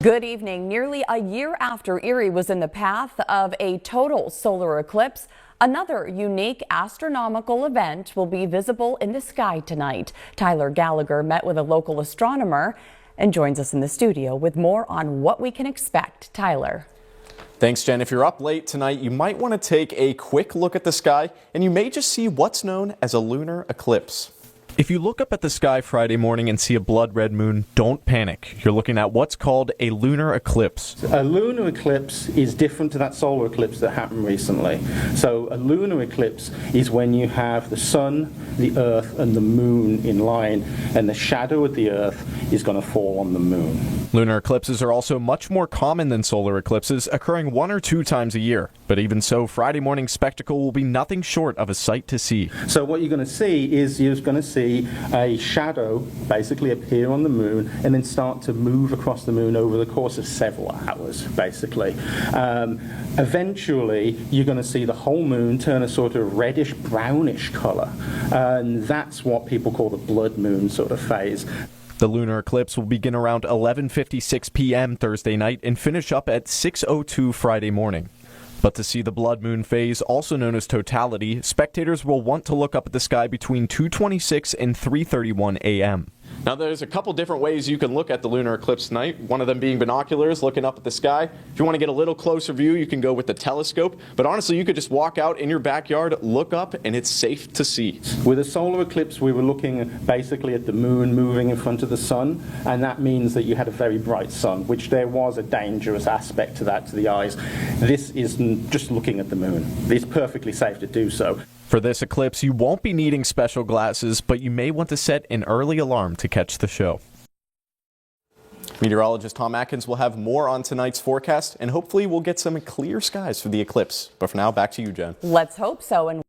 Good evening. Nearly a year after Erie was in the path of a total solar eclipse, another unique astronomical event will be visible in the sky tonight. Tyler Gallagher met with a local astronomer and joins us in the studio with more on what we can expect. Tyler. Thanks, Jen. If you're up late tonight, you might want to take a quick look at the sky, and you may just see what's known as a lunar eclipse. If you look up at the sky Friday morning and see a blood red moon, don't panic. You're looking at what's called a lunar eclipse. A lunar eclipse is different to that solar eclipse that happened recently. So a lunar eclipse is when you have the sun, the earth, and the moon in line, and the shadow of the earth is going to fall on the moon. Lunar eclipses are also much more common than solar eclipses, occurring 1 or 2 times a year. But even so, Friday morning's spectacle will be nothing short of a sight to see. So what you're going to see is a shadow basically appear on the moon and then start to move across the moon over the course of several hours, basically. Eventually, you're going to see the whole moon turn a sort of reddish brownish color, and that's what people call the blood moon sort of phase. The lunar eclipse will begin around 11:56 p.m. Thursday night and finish up at 6:02 Friday morning. But to see the blood moon phase, also known as totality, spectators will want to look up at the sky between 2:26 and 3:31 a.m. Now, there's a couple different ways you can look at the lunar eclipse tonight, one of them being binoculars, looking up at the sky. If you want to get a little closer view, you can go with the telescope. But honestly, you could just walk out in your backyard, look up, and it's safe to see. With a solar eclipse, we were looking basically at the moon moving in front of the sun, and that means that you had a very bright sun, which there was a dangerous aspect to that to the eyes. This isn't just looking at the moon. It's perfectly safe to do so. For this eclipse, you won't be needing special glasses, but you may want to set an early alarm to catch the show. Meteorologist Tom Atkins will have more on tonight's forecast, and hopefully we'll get some clear skies for the eclipse. But for now, back to you, Jen. Let's hope so. And